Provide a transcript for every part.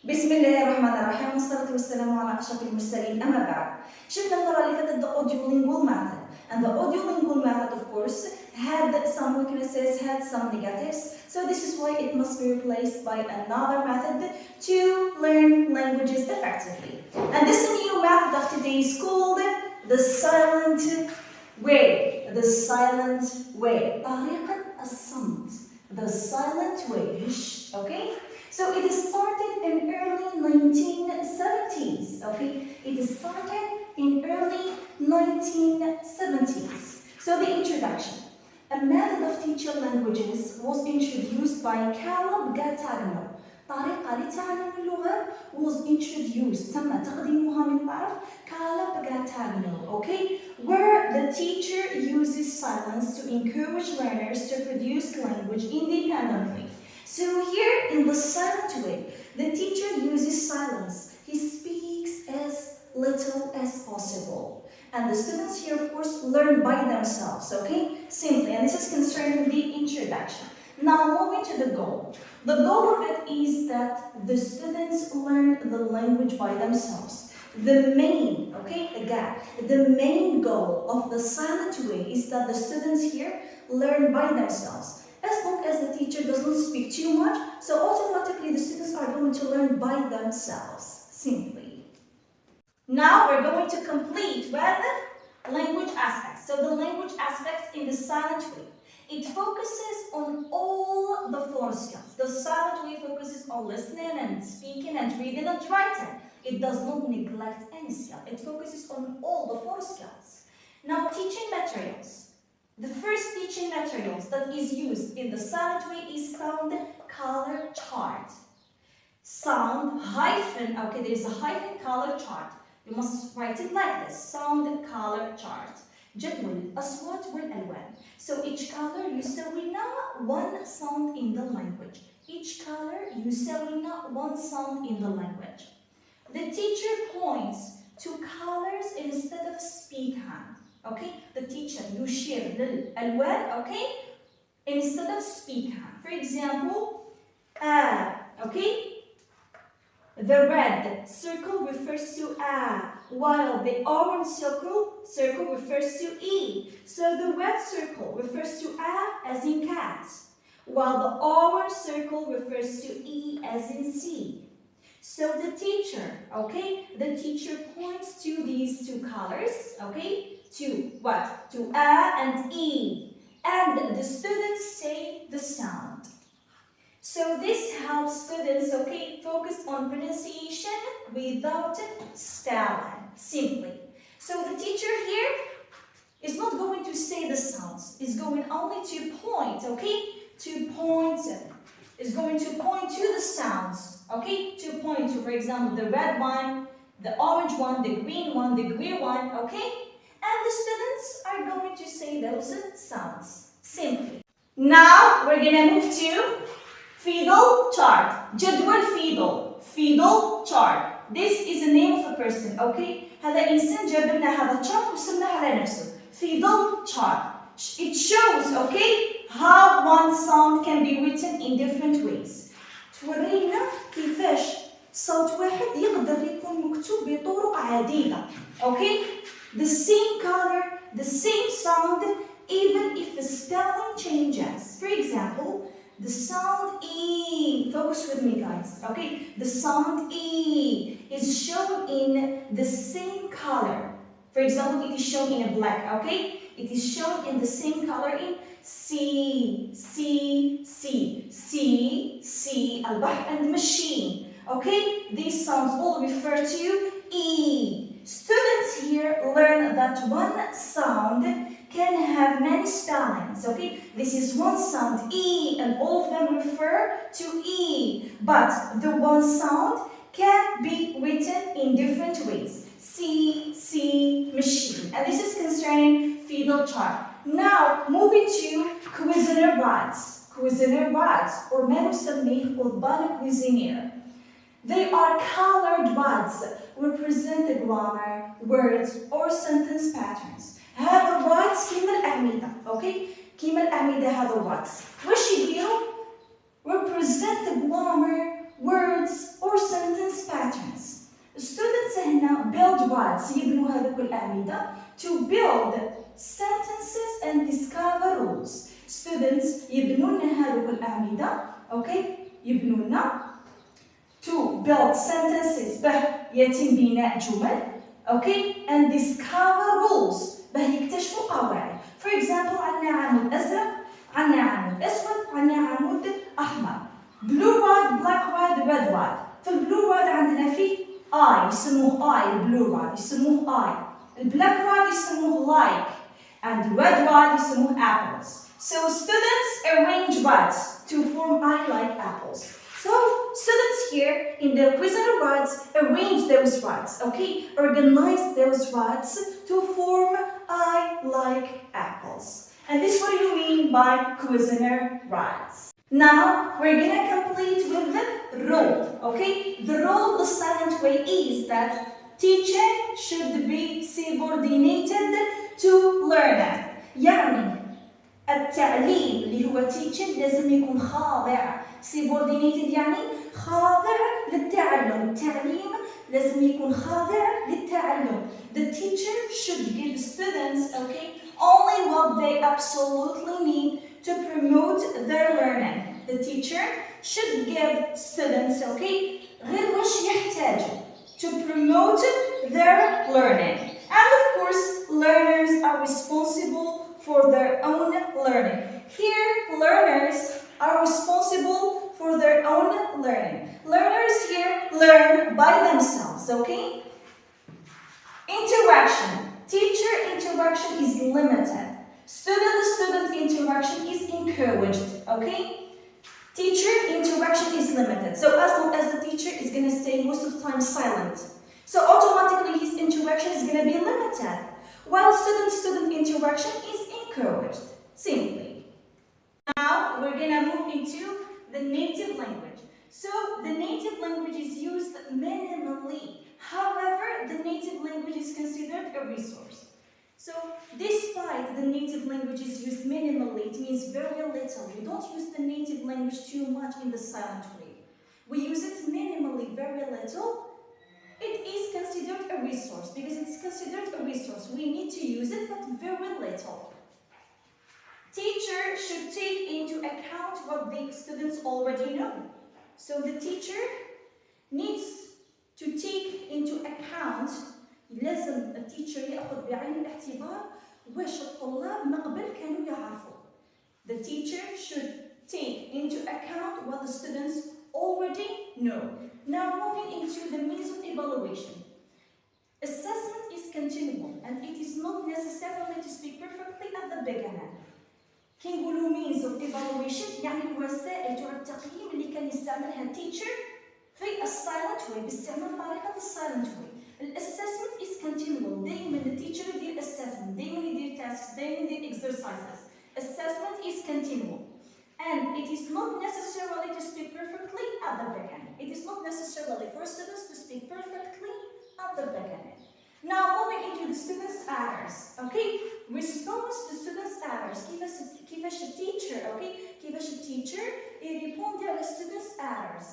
بسم الله الرحمن الرحيم والصلاة والسلام على أشرف المرسلين. أما بعد شفنا المرة اللي فاتت the audiolingual method, and the audiolingual method of course had some weaknesses, had some negatives, so this is why it must be replaced by another method to learn languages effectively. And this new method of today is called the silent way. The silent way. طريقة الصمت. The silent way. Okay? So it started in early 1970s, okay? It started in early 1970s. So the introduction. A method of teaching languages was introduced by Caleb Gattagno. طريقة لتعلم اللغة was introduced. تم تقديمها من طرف Caleb Gattagno, okay? Where the teacher uses silence to encourage learners to produce language independently. So here in the silent way, the teacher uses silence. He speaks as little as possible. And the students here, of course, learn by themselves, okay? Simply, and this is concerning the introduction. Now moving to the goal. The goal of it is that the students learn the language by themselves. The main, okay, again, the main goal of the silent way is that the students here learn by themselves. As long as the teacher does not speak too much, so automatically the students are going to learn by themselves, simply. Now we're going to complete with language aspects. So the language aspects in the silent way. It focuses on all the four skills. The silent way focuses on listening and speaking and reading and writing. It does not neglect any skill. It focuses on all the four skills. Now teaching materials. The first teaching materials that is used in the silent way is sound color chart. Sound hyphen, okay, there is a hyphen color chart. You must write it like this, sound color chart. جدول أصوات والألوان. So each color يساوي one sound in the language. Each color يساوي one sound in the language. The teacher points to colors instead of speak hand. Okay, the teacher يشير للألوان, okay, instead of speak hand. For example, okay, the red circle refers to A, while the orange circle refers to E. So the red circle refers to A as in cat, while the orange circle refers to E as in C. So the teacher, okay, the teacher points to these two colors, okay, to what? To A and E. And the students say the sound. So this helps students, okay, focus on pronunciation without spelling, simply. So the teacher here is not going to say the sounds. Is going only to point, okay, to point. Is going to point to the sounds, okay, to point to, for example, the red one, the orange one, the green one, the green one, okay? And the students are going to say those sounds, simply. Now we're going to move to Fidel chart. جدول Fidel. Fidel chart. This is the name of a person, okay? هذا إنسان جاب لنا هذا chart وسماه على نفسه. Fidel chart. It shows, okay, how one sound can be written in different ways. تورينا كيفاش صوت واحد يقدر يكون مكتوب بطرق عديدة. Okay? The same color, the same sound, even if the spelling changes. For example, the sound E, focus with me guys, okay? The sound E is shown in the same color. For example, it is shown in a black, okay? It is shown in the same color in C, C, C, C, C, البحر and machine, okay? These sounds all refer to E. Students here learn that one sound can have many spellings, okay? This is one sound, E, and all of them refer to E. But the one sound can be written in different ways. C, C, machine. And this is concerning Fidel chart. Now, moving to Cuisenaire rods. Cuisenaire rods, or ما نسميه قضبان Cuisenaire. They are colored rods, represent the grammar, words, or sentence patterns. هذا rods كيما الأعمدة, okay? كيما الأعمدة هذا rods. واش يديروا? Represent the grammar, words, or sentence words يبنوا هذوك الأعمدة to build sentences and discover rules. Students يبنون هذوك الأعمدة يبنون to build sentences به يتم بناء جمل and discover rules به يكتشفوا قواعد. For example عندنا عمود أزرق، عندنا عمود أسود، عندنا عمود أحمر. blue rod, black rod, red rod. في البلو رود عندنا فيه I يسموه I البلو رود يسموه I. البلاك رود يسموه like and red rod يسموه apples. So students arrange rods to form I like apples. So students here in the Cuisenaire rods arrange those rods, organize those rods to form I like apples. And this is what you mean by Cuisenaire rods. Now we're gonna complete with the role, The role of the silent way is that teacher should be subordinated to learner. يعني التعليم اللي هو teacher لازم يكون خاضع. subordinated يعني خاضع للتعلم. التعليم لازم يكون خاضع للتعلم. The teacher should give students, only what they absolutely need to promote their learning. The teacher should give students, غير واش يحتاجوا to promote their learning. And of course, learners are responsible for their own learning. Here, learners are responsible for their own learning. Learners here learn by themselves, Interaction. Teacher interaction is limited. Student-to-student interaction is encouraged, Teacher interaction is limited. So as long as the teacher is going to stay most of the time silent, so automatically his interaction is going to be limited, while student-to-student interaction is encouraged, simply. Now we're going to move into the native language. So the native language is used minimally. However, the native language is considered a resource. So despite the native language is used minimally, it means very little. We don't use the native language too much in the silent way. We use it minimally, very little. It is considered a resource because it's considered a resource. We need to use it, but very little. Teacher should take into account what the students already know. So the teacher needs to take into account لازم التيتشر ياخذ بعين الاعتبار واش الطلاب من قبل كانوا يعرفوا. The teacher should take into account what the students already know. Now moving into the means of evaluation. Assessment is continual and it is not necessarily to speak perfectly at the beginning. كي نقولوا means of evaluation يعني الوسائل تاع التقييم اللي كان يستعملها التيتشر في السايلنت واي باستعمال طريقة السايلنت واي. الاسسمنت is continual. دائما التيتشر يدير assessment، دائما يدير tasks، دائما يدير exercises. Assessment is continual. And it is not necessarily to speak perfectly at the beginning. It is not necessarily for students to speak perfectly at the beginning. Now moving into the students' errors. Response to students' errors. كيفاش التيتشر كيفاش التيتشر يريبوندي على students' errors.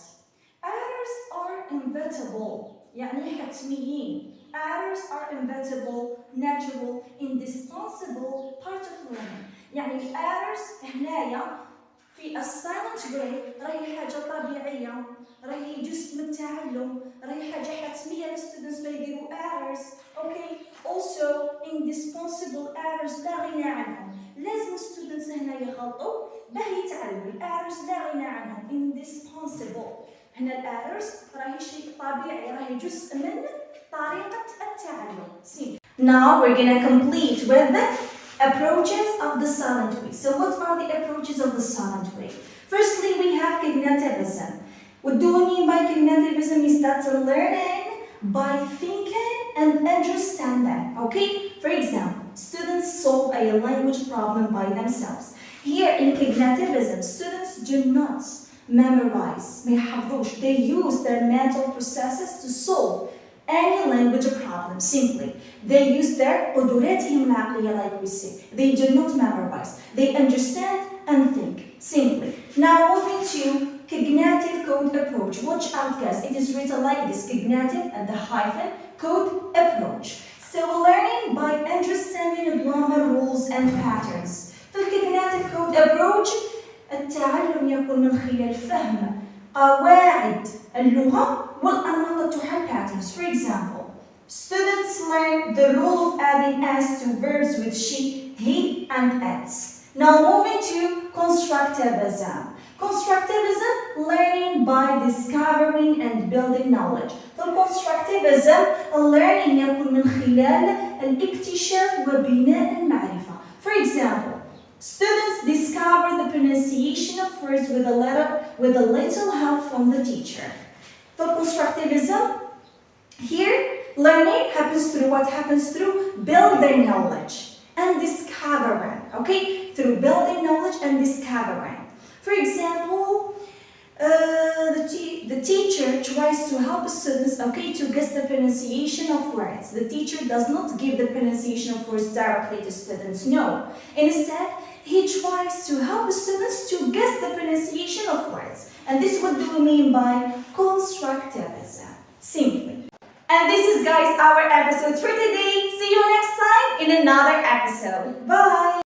Errors are inevitable. يعني حتميين. Errors are inevitable, natural, indispensable part of learning. يعني errors هنايا في السايلنت واي راهي حاجة طبيعية، راهي جزء من التعلم، راهي حاجة حتمية للستودنتس يديروا errors. Also indispensable errors لا غنى عنهم. لازم الستودنتس هنا يغلطوا باه يتعلموا. errors لا غنى عنهم. indispensable. هنا الerrors راهي شيء طبيعي، راهي جزء من طريقة التعلم. Now we're gonna complete with the approaches of the silent way. So what are the approaches of the silent way? Firstly, we have cognitivism. What do we mean by cognitivism is that learning by thinking and understanding. For example, students solve a language problem by themselves. Here in cognitivism, students do not memorize, they use their mental processes to solve any language problem. Simply, they use their قدراتهم العقلية, like we say. They do not memorize. They understand and think. Simply. Now moving to cognitive code approach. Watch out, guys. It is written like this: cognitive and the hyphen code approach. So learning by understanding grammar rules and patterns. في الcognitive code approach التعلم يكون من خلال فهم قواعد اللغة والأنماط تحل patterns. For example, students learn the rule of adding s to verbs with she, he, and its. Now moving to constructivism. Constructivism, learning by discovering and building knowledge. فالconstructivism learning يكون من خلال الاكتشاف وبناء المعرفة. For example, students discover the pronunciation of words with a little help from the teacher. فالconstructivism, here learning happens through what? Happens through building knowledge and discovering, okay? Through building knowledge and discovering. For example, the teacher tries to help students, okay, to guess the pronunciation of words. The teacher does not give the pronunciation of words directly to students, no. Instead, he tries to help students to guess the pronunciation of words. And this is what do we mean by constructivism, simply. And this is, guys, our episode for today. See you next time in another episode. Bye!